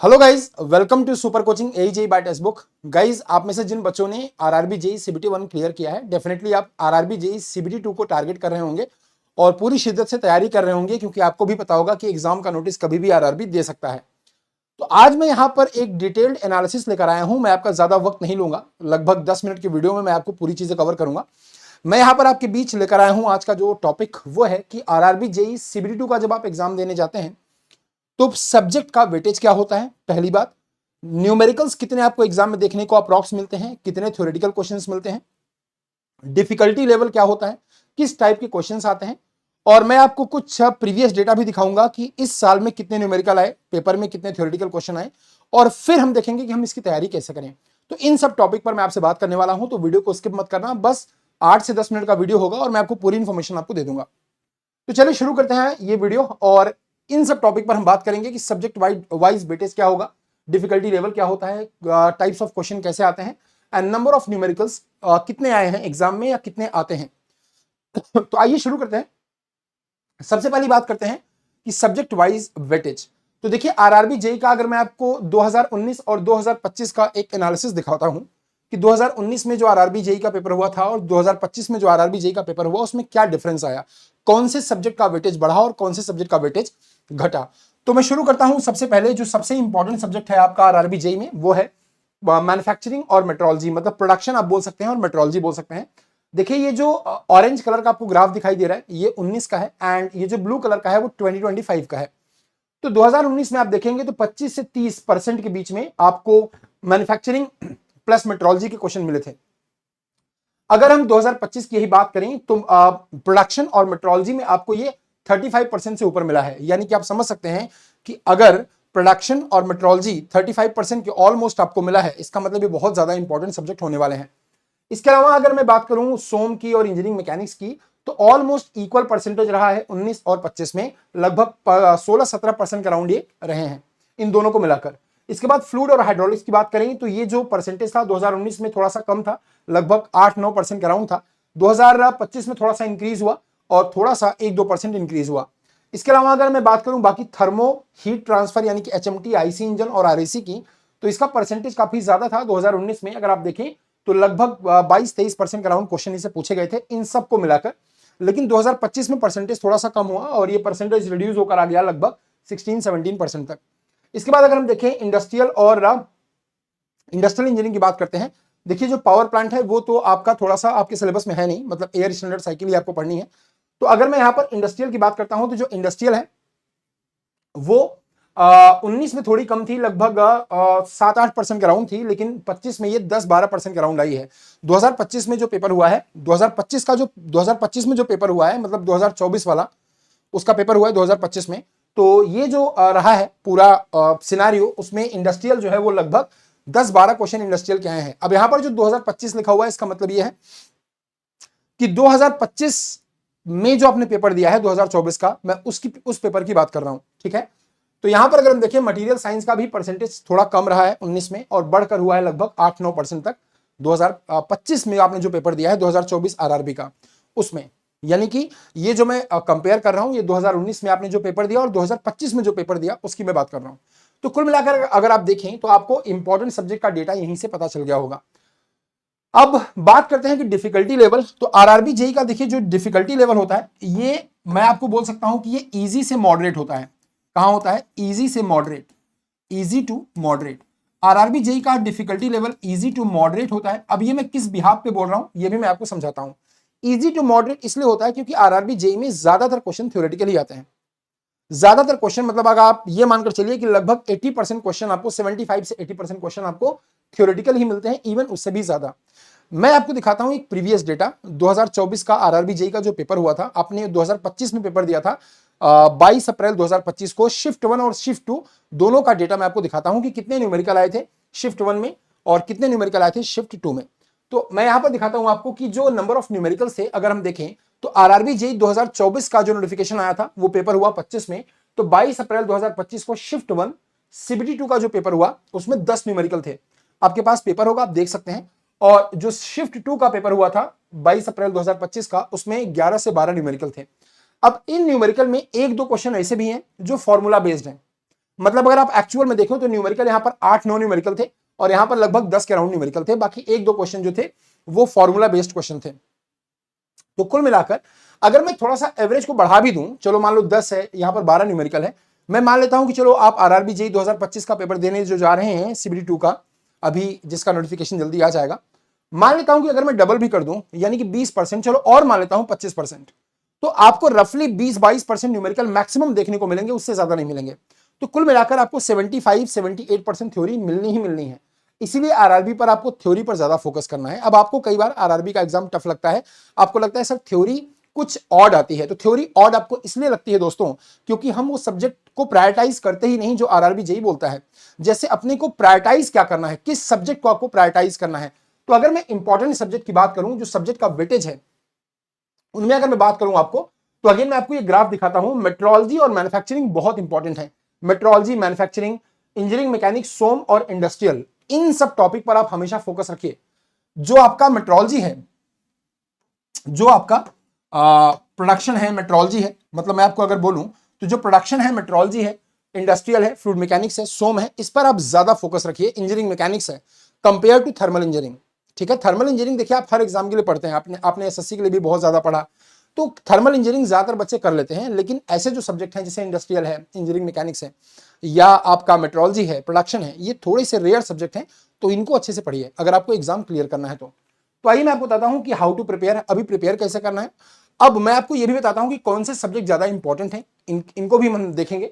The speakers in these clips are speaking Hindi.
Hello guys, welcome to super coaching AJE by text book. Guys, आप में से जिन बच्चों ने आरआरबी जेई सीबीटी 1 क्लियर किया है, डेफिनेटली आप आरआरबी जेई सीबीटी 2 को टारगेट कर रहे होंगे और पूरी शिद्दत से तैयारी कर रहे होंगे, क्योंकि आपको भी पता होगा कि एग्जाम का नोटिस कभी भी आरआरबी दे सकता है। तो आज मैं यहाँ पर एक डिटेल्ड एनालिसिस लेकर आया हूं। मैं आपका ज्यादा वक्त नहीं लूंगा, लगभग 10 मिनट की वीडियो में मैं आपको पूरी चीजें कवर करूंगा। मैं यहाँ पर आपके बीच लेकर आया हूं आज का जो टॉपिक वो है कि आरआरबी जेई सीबीटी 2 का जब आप एग्जाम देने जाते हैं तो सब्जेक्ट का वेटेज क्या होता है। पहली बात, न्यूमेरिकल्स कितने आपको एग्जाम में देखने को अप्रॉक्स मिलते हैं, कितने थ्योरेटिकल क्वेश्चंस मिलते हैं, डिफिकल्टी लेवल क्या होता है, किस टाइप के क्वेश्चंस आते हैं, और मैं आपको कुछ प्रीवियस डेटा भी दिखाऊंगा कि इस साल में कितने न्यूमेरिकल आए, पेपर में कितने थ्योरेटिकल क्वेश्चन आए, और फिर हम देखेंगे कि हम इसकी तैयारी कैसे करें। तो इन सब टॉपिक पर मैं आपसे बात करने वाला हूं, तो वीडियो को स्किप मत करना। बस 8 से 10 मिनट का वीडियो होगा और मैं आपको पूरी इंफॉर्मेशन आपको दे दूंगा। तो चलिए शुरू करते हैं ये वीडियो, और इन सब टॉपिक पर हम बात करेंगे कि सब्जेक्ट वाइज वेटेज क्या होगा, डिफिकल्टी लेवल क्या होता है, टाइप्स ऑफ क्वेश्चन कैसे आते हैं, एंड नंबर ऑफ न्यूमेरिकल्स कितने आए हैं एग्जाम में या कितने आते हैं। तो आइए शुरू करते हैं। सबसे पहली बात करते हैं कि सब्जेक्ट वाइज वेटेज। तो देखिए, आरआरबी जेई का अगर मैं आपको 2019 और 2025 का एक एनालिसिस दिखाता हूं कि 2019 में जो आरआरबी जेई का पेपर हुआ था और 2025 में जो आरआरबी जेई का पेपर हुआ उसमें क्या डिफरेंस आया, कौन से सब्जेक्ट का वेटेज बढ़ा और कौन से सब्जेक्ट का वेटेज घटा। तो मैं शुरू करता हूं। सबसे पहले जो सबसे इंपॉर्टेंट सब्जेक्ट है आपका आरआरबी जेई में वो है मैन्युफैक्चरिंग और मेट्रोलॉजी, मतलब प्रोडक्शन आप बोल सकते हैं और मेट्रोलॉजी बोल सकते हैं। देखिए, ये जो ऑरेंज कलर का आपको ग्राफ दिखाई दे रहा है ये 19 का है, एंड ये जो ब्लू कलर का है वो 2025 का है। तो 2019 में आप देखेंगे तो 25 से 30% के बीच में आपको मैन्युफैक्चरिंग प्लस मेट्रोलॉजी के क्वेश्चन मिले थे। अगर हम 2025 की यही बात करें तो प्रोडक्शन और मेट्रोलॉजी में आपको ये 35% से ऊपर मिला है। यानी कि आप समझ सकते हैं कि अगर प्रोडक्शन और मेट्रोलॉजी 35% के ऑलमोस्ट आपको मिला है, इसका मतलब ये बहुत ज्यादा इंपॉर्टेंट सब्जेक्ट होने वाले हैं। इसके अलावा अगर मैं बात करूं सोम की और इंजीनियरिंग मैकेनिक्स की, तो ऑलमोस्ट इक्वल परसेंटेज रहा है 19 और 25 में, लगभग 16-17% के अराउंड ये रहे हैं इन दोनों को मिलाकर। इसके बाद फ्लूइड और हाइड्रोलिक्स की बात करें तो ये जो परसेंटेज था 2019 में थोड़ा सा कम था, लगभग 8-9% के अराउंड था। 2025 में थोड़ा सा इंक्रीज हुआ और थोड़ा सा 1-2% इंक्रीज हुआ। इसके अलावा अगर मैं बात करूं बाकी थर्मो हीट ट्रांसफर यानी कि HMT, आईसी इंजन और आरएसी की, तो इसका परसेंटेज काफी ज्यादा था 2019 में। अगर आप देखें तो लगभग 22-23% के अराउंड क्वेश्चन इसे पूछे गए थे इन सबको मिलाकर। लेकिन 2025 में परसेंटेज थोड़ा सा कम हुआ और ये परसेंटेज रिड्यूस होकर आ गया लगभग 16-17% तक। इसके बाद अगर हम देखें इंडस्ट्रियल और इंडस्ट्रियल इंजीनियरिंग की बात करते हैं। देखिए, जो पावर प्लांट है वो तो आपका थोड़ा सा आपके सिलेबस में है नहीं, मतलब एयर स्टैंडर्ड साइकिल ही आपको पढ़नी है। तो अगर मैं यहां पर इंडस्ट्रियल की बात करता हूं तो जो इंडस्ट्रियल है वो 19 में थोड़ी कम थी, लगभग 7-8% के राउंड थी, लेकिन 25 में ये 10-12% के राउंड आई है। 2025 में जो पेपर हुआ है, 2025 में जो पेपर हुआ है, मतलब 2024 वाला उसका पेपर हुआ है 2025 में। तो ये जो रहा है पूरा सिनारियो, उसमें इंडस्ट्रियल जो है वो लगभग 10-12 क्वेश्चन इंडस्ट्रियल के आए हैं। अब यहां पर जो 2025 लिखा हुआ है इसका मतलब ये है कि 2025 में जो आपने पेपर दिया है 2024 का, मैं उस पेपर की बात कर रहा हूं, ठीक है। तो यहां पर अगर हम देखें मटेरियल साइंस का भी परसेंटेज थोड़ा कम रहा है 19 में और बढ़कर हुआ है लगभग 8-9% तक 2025 में आपने जो पेपर दिया है 2024 आरआरबी का उसमें। यानी कि ये जो मैं कंपेयर कर रहा हूं, ये 2019 में आपने जो पेपर दिया और 2025 में जो पेपर दिया उसकी मैं बात कर रहा हूं। तो कुल मिलाकर अगर आप देखें तो आपको इंपॉर्टेंट सब्जेक्ट का डेटा यहीं से पता चल गया होगा। अब बात करते हैं कि डिफिकल्टी लेवल। तो आरआरबी जेई का देखिए जो डिफिकल्टी लेवल होता है, ये मैं आपको बोल सकता हूं कि ये इजी से मॉडरेट होता है। कहां होता है? इजी से moderate, easy to moderate. RRB JE का difficulty level easy to moderate होता है। अब ये मैं किस बिहाफ पे बोल रहा हूं ये भी मैं आपको समझाता हूं। इजी टू मॉडरेट इसलिए होता है क्योंकि आरआरबी जेई में ज्यादातर क्वेश्चन थ्योरेटिकली आते हैं। ज्यादातर क्वेश्चन मतलब अगर आप ये मानकर चलिए कि लगभग 80% क्वेश्चन आपको, 75 से 80% क्वेश्चन आपको थ्योरेटिकल ही मिलते हैं, इवन उससे भी ज्यादा। मैं आपको दिखाता हूं एक प्रीवियस डेटा। 2024 का आरआरबी जेई का जो पेपर हुआ था, आपने 2025 में पेपर दिया था 22 अप्रैल 2025 को। शिफ्ट 1 और शिफ्ट 2 दोनों का डेटा मैं आपको दिखाता हूं कि कितने न्यूमेरिकल आए थे शिफ्ट 1 में और कितने न्यूमेरिकल आए थे शिफ्ट 2 में। तो मैं यहां पर दिखाता हूं आपको कि जो नंबर ऑफ न्यूमेरिकल से अगर हम देखें तो आरआरबी जेई 2024 का जो नोटिफिकेशन आया था वो पेपर हुआ 25 में। तो 22 अप्रैल 2025 को शिफ्ट 1 सीबीटी 2 का जो पेपर हुआ उसमें 10 न्यूमेरिकल थे। आपके पास पेपर होगा, आप देख सकते हैं। और जो शिफ्ट 2 का पेपर हुआ था 22 अप्रैल 2025 का, उसमें 11 से 12 न्यूमेरिकल थे। अब इन न्यूमेरिकल में 1-2 क्वेश्चन ऐसे भी हैं जो फॉर्मूला बेस्ड हैं, मतलब अगर आप एक्चुअल में देखें तो न्यूमेरिकल यहां पर 8-9 न्यूमेरिकल थे और यहां पर लगभग 10 के अराउंड न्यूमेरिकल थे, बाकी 1-2 क्वेश्चन जो थे वो फॉर्मूला बेस्ड क्वेश्चन थे। तो कुल मिलाकर अगर मैं थोड़ा सा एवरेज को बढ़ा भी दूं, चलो मान लो 10 है, यहां पर 12 न्यूमेरिकल है, मैं मान लेता हूं कि चलो आप आरआरबी जेईई 2025 का पेपर देने जो जा रहे हैं सीबीटी 2 का, अभी जिसका नोटिफिकेशन जल्दी आ जाएगा, मान लेता हूं कि अगर मैं डबल भी कर दूं यानी कि 20%, चलो और मान लेता हूं 25%, तो आपको रफली 20-22% न्यूमेरिकल मैक्सिमम देखने को मिलेंगे, उससे ज्यादा नहीं मिलेंगे। तो कुल मिलाकर आपको 75-78% थ्योरी मिलनी ही मिलनी है। इसीलिए आरआरबी पर आपको थ्योरी पर ज्यादा फोकस करना है। अब आपको कई बार आरआरबी का एग्जाम टफ लगता है, आपको लगता है सर थ्योरी कुछ ऑड आती है, तो थ्योरी ऑड आपको इसलिए लगती है दोस्तों क्योंकि हम वो सब्जेक्ट को प्रायोरिटाइज करते ही नहीं जो आरआरबी जेईई बोलता है। जैसे अपने को प्रायोरिटाइज क्या करना है, किस सब्जेक्ट को आपको प्रायोरिटाइज करना है। तो अगर मैं इंपॉर्टेंट सब्जेक्ट की बात करूं, जो सब्जेक्ट का वेटेज है, उनमें अगर मैं बात करूं आपको, तो अगेन मैं आपको ये ग्राफ दिखाता हूं। मेट्रोलॉजी और मैन्युफैक्चरिंग बहुत इंपॉर्टेंट है। मेट्रोलॉजी, मैन्युफैक्चरिंग, इंजीनियरिंग, मैकेनिक्स, सोम और इंडस्ट्रियल, इन सब टॉपिक पर आप हमेशा फोकस रखिए। जो आपका मेट्रोलॉजी है, जो आपका प्रोडक्शन है मेट्रोलॉजी है, मतलब मैं आपको अगर बोलूं तो जो प्रोडक्शन है मेट्रोलॉजी है, इंडस्ट्रियल है, फ्लूइड मैकेनिक्स है, सोम है, इस पर आप ज्यादा फोकस रखिए। इंजीनियरिंग मैकेनिक्स है कंपेयर टू थर्मल इंजीनियरिंग। ठीक है, थर्मल इंजीनियरिंग देखिए आप हर एग्जाम के लिए पढ़ते हैं, आपने एसएससी के लिए भी बहुत ज्यादा पढ़ा, तो थर्मल इंजीनियरिंग ज्यादातर बच्चे कर लेते हैं। लेकिन ऐसे जो सब्जेक्ट हैं जैसे इंडस्ट्रियल है, इंजीनियरिंग मैकेनिक्स है, या आपका मेट्रोलॉजी है, प्रोडक्शन है, ये थोड़े से रेयर सब्जेक्ट हैं, तो इनको अच्छे से पढ़िए अगर आपको एग्जाम क्लियर करना है तो आइए मैं आपको बताता हूं कि हाउ टू प्रिपेयर, अभी प्रिपेयर कैसे करना है। अब मैं आपको यह भी बताता हूं कि कौन से सब्जेक्ट ज्यादा इंपॉर्टेंट हैं, इनको भी हम देखेंगे।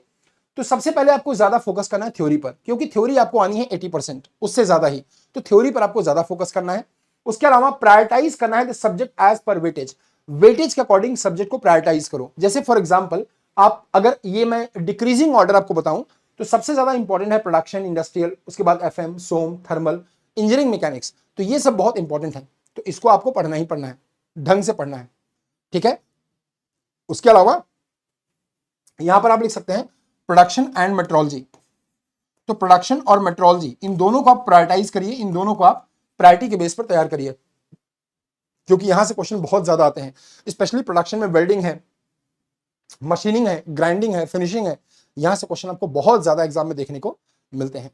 तो सबसे पहले आपको ज्यादा फोकस करना है थ्योरी पर, क्योंकि थ्योरी आपको आनी है 80%, उससे ज्यादा ही, तो थ्योरी पर आपको ज्यादा फोकस करना है। उसके अलावा प्रायोरिटाइज करना है the subject as per weightage, weightage के अकॉर्डिंग सब्जेक्ट को प्रायोरिटाइज करो। जैसे फॉर एग्जाम्पल आप अगर ये मैं डिक्रीजिंग ऑर्डर आपको बताऊं, तो सबसे ज्यादा इंपॉर्टेंट है प्रोडक्शन, इंडस्ट्रियल, उसके बाद एफएम, सोम, थर्मल, इंजीनियरिंग मैकेनिक्स, तो ये सब बहुत इंपॉर्टेंट है, तो इसको आपको पढ़ना ही पढ़ना है, ढंग से पढ़ना है। ठीक है, उसके अलावा यहां पर आप लिख सकते हैं प्रोडक्शन एंड मेट्रोलॉजी। तो प्रोडक्शन और मेट्रोलॉजी, इन दोनों को आप प्रायोरिटाइज करिए, इन दोनों को आप प्रायोरिटी के बेस पर तैयार करिए, क्योंकि यहां से क्वेश्चन बहुत ज्यादा आते हैं। स्पेशली प्रोडक्शन में वेल्डिंग है, मशीनिंग है, ग्राइंडिंग है, फिनिशिंग है, यहां से क्वेश्चन आपको बहुत ज्यादा एग्जाम में देखने को मिलते हैं।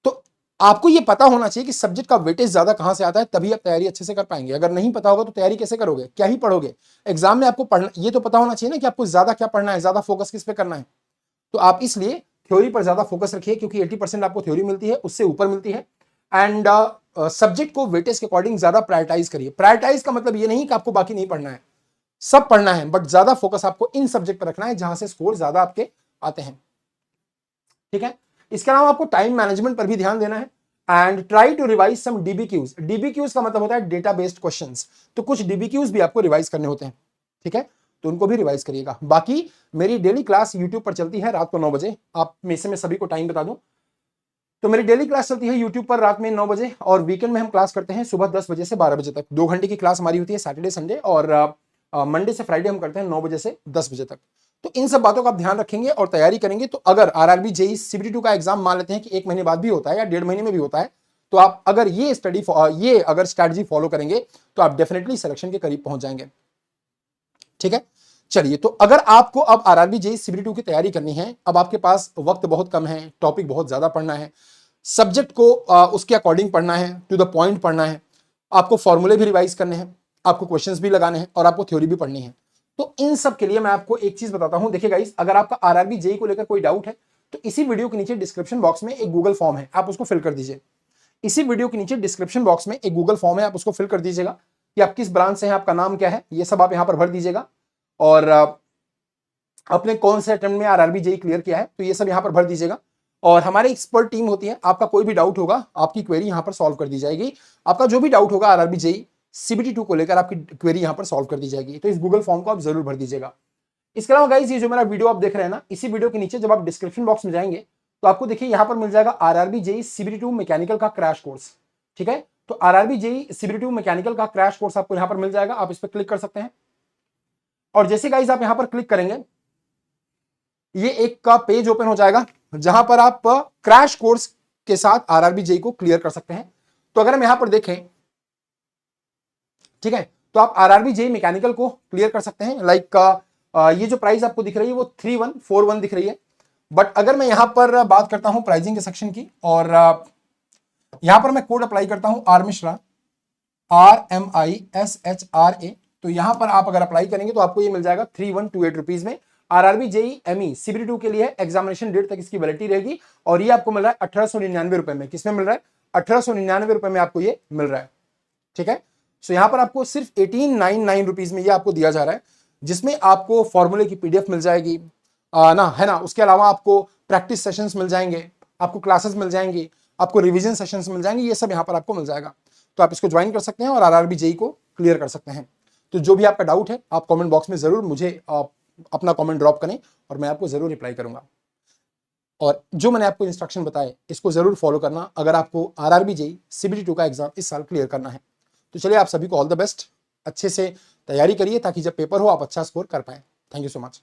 तो आपको ये पता होना चाहिए कि सब्जेक्ट का वेटेज ज्यादा कहां से आता है, तभी आप तैयारी अच्छे से कर पाएंगे। अगर नहीं पता होगा तो तैयारी कैसे करोगे, क्या ही पढ़ोगे। एग्जाम में आपको पढ़ना, ये तो पता होना चाहिए ना कि आपको ज्यादा क्या पढ़ना है, ज्यादा फोकस किस पे करना है। तो आप इसलिए थ्योरी पर ज्यादा फोकस रखिए, क्योंकि 80% आपको थ्योरी मिलती है, उससे ऊपर मिलती है। एंड सब्जेक्ट को वेटेज के अकॉर्डिंग ज्यादा प्रायोरिटाइज करिए। प्रायोरिटाइज का मतलब ये नहीं कि आपको बाकी नहीं पढ़ना है, सब पढ़ना है, बट ज्यादा फोकस आपको इन सब्जेक्ट पर रखना है जहां से स्कोर ज्यादा आपके आते हैं। ठीक है, इसके अलावा आपको टाइम मैनेजमेंट पर भी ध्यान देना है। एंड ट्राई टू रिवाइज सम डीबीक्यूज। डीबीक्यूज का मतलब होता है डेटा बेस्ड क्वेश्चंस, तो कुछ डीबीक्यूज भी आपको रिवाइज करने होते हैं। ठीक है, तो उनको भी रिवाइज करिएगा। बाकी मेरी डेली क्लास यूट्यूब पर चलती है रात को 9 बजे, आप में से मैं सभी को टाइम बता दूं, तो मेरी डेली क्लास चलती है यूट्यूब पर रात में 9 बजे, और वीकेंड में हम क्लास करते हैं सुबह 10 बजे से 12 बजे तक। 2 घंटे की क्लास हमारी होती है सैटरडे संडे, और मंडे से फ्राइडे हम करते हैं 9 बजे से 10 बजे तक। तो इन सब बातों का आप ध्यान रखेंगे और तैयारी करेंगे, तो अगर आरआरबी जेईई सीबीटी 2 का एग्जाम मान लेते हैं कि 1 महीने बाद भी होता है या 1.5 महीने में भी होता है, तो आप अगर ये स्ट्रैटेजी फॉलो करेंगे तो आप डेफिनेटली सिलेक्शन के करीब पहुंच जाएंगे। ठीक है, चलिए, तो अगर आपको अब आरआरबी जेईई सीबीटी 2 की तैयारी करनी है, अब आपके पास वक्त बहुत कम है, टॉपिक बहुत ज्यादा पढ़ना है, सब्जेक्ट को उसके अकॉर्डिंग पढ़ना है, टू द पॉइंट पढ़ना है, आपको फॉर्मूले भी रिवाइज करने हैं, आपको क्वेश्चंस भी लगाने हैं, और आपको थ्योरी भी पढ़नी है। तो इन सब के लिए मैं आपको एक चीज बताता हूं। देखिए गाइस, अगर आपका आरआरबी जेईई को लेकर कोई डाउट है, तो इसी वीडियो के नीचे डिस्क्रिप्शन बॉक्स में एक गूगल फॉर्म है, आप उसको फिल कर दीजिए। इसी वीडियो के नीचे डिस्क्रिप्शन बॉक्स में एक गूगल फॉर्म है, आप उसको फिल कर दीजिएगा कि आप किस ब्रांच से हैं, आपका नाम क्या है, ये सब आप यहां पर भर दीजिएगा, और अपने कौन से अटेम्प्ट में आरआरबी जेईई क्लियर किया है, तो ये सब यहां पर भर दीजिएगा। और हमारी एक्सपर्ट टीम होती है, आपका कोई भी डाउट होगा, आपकी क्वेरी यहां पर सॉल्व कर दी जाएगी। आपका जो भी डाउट होगा आरआरबी जेईई सीबीटी 2 को लेकर, आपकी क्वेरी यहां पर सॉल्व कर दी जाएगी। तो इस गूगल फॉर्म को आप जरूर भर दीजिएगा। इसके अलावा गाइस, ये जो मेरा वीडियो आप देख रहे हैं ना, इसी वीडियो के नीचे जब आप डिस्क्रिप्शन बॉक्स में जाएंगे, तो आपको देखिए यहां पर मिल जाएगा आरआरबी जेईई सीबीटी 2 मैकेनिकल का क्रैश कोर्स। ठीक है, तो आरआरबी जेईई सीबीटी 2 मैकेनिकल का क्रैश कोर्स आपको यहां पर मिल जाएगा, आप इस पर क्लिक कर सकते हैं। और जैसे गाइस आप यहां पर क्लिक करेंगे, ये एक का पेज ओपन हो जाएगा, जहां पर आप क्रैश कोर्स के साथ आरआरबी जेईई को क्लियर कर सकते हैं। तो अगर हम यहां पर देखें, ठीक है, तो आप आरआरबी जेईई मैकेनिकल को क्लियर कर सकते हैं। लाइक ये जो प्राइस आपको दिख रही है वो 3141 दिख रही है, बट अगर मैं यहां पर बात करता हूं प्राइसिंग के सेक्शन की, और यहां पर मैं कोड अप्लाई करता हूं आर मिश्रा, RMISHRA, तो यहां पर आप अगर अप्लाई करेंगे तो आपको ये मिल जाएगा 3128 रुपीज में। आरआरबी जेई एमई सीबीटी 2 के लिए एग्जामिनेशन डेट तक इसकी वैलिडिटी रहेगी, और ये आपको मिल रहा है 1899 रुपए में। किसमें मिल रहा है? 1899 रुपए में आपको ये मिल रहा है। ठीक है, सो यहां पर आपको सिर्फ 1899 रुपीज में ये आपको दिया जा रहा है, जिसमें आपको फॉर्मूले की पीडीएफ मिल जाएगी ना, है ना। उसके अलावा आपको प्रैक्टिस सेशंस मिल जाएंगे, आपको क्लासेस मिल जाएंगी, आपको रिवीजन सेशंस मिल जाएंगे, ये सब यहां पर आपको मिल जाएगा। तो आप इसको ज्वाइन कर सकते हैं और आरआरबी जेई को क्लियर कर सकते हैं। तो जो भी आपका डाउट है आप कमेंट बॉक्स में जरूर मुझे अपना कमेंट ड्रॉप करें और मैं आपको जरूर रिप्लाई करूंगा। और जो मैंने आपको इंस्ट्रक्शन बताए इसको जरूर फॉलो करना अगर आपको आरआरबी जेई सीबीटी 2 का एग्जाम इस साल क्लियर करना है। तो चलिए, आप सभी को ऑल द बेस्ट, अच्छे से तैयारी करिए ताकि जब पेपर हो आप अच्छा स्कोर कर पाए। Thank you so much.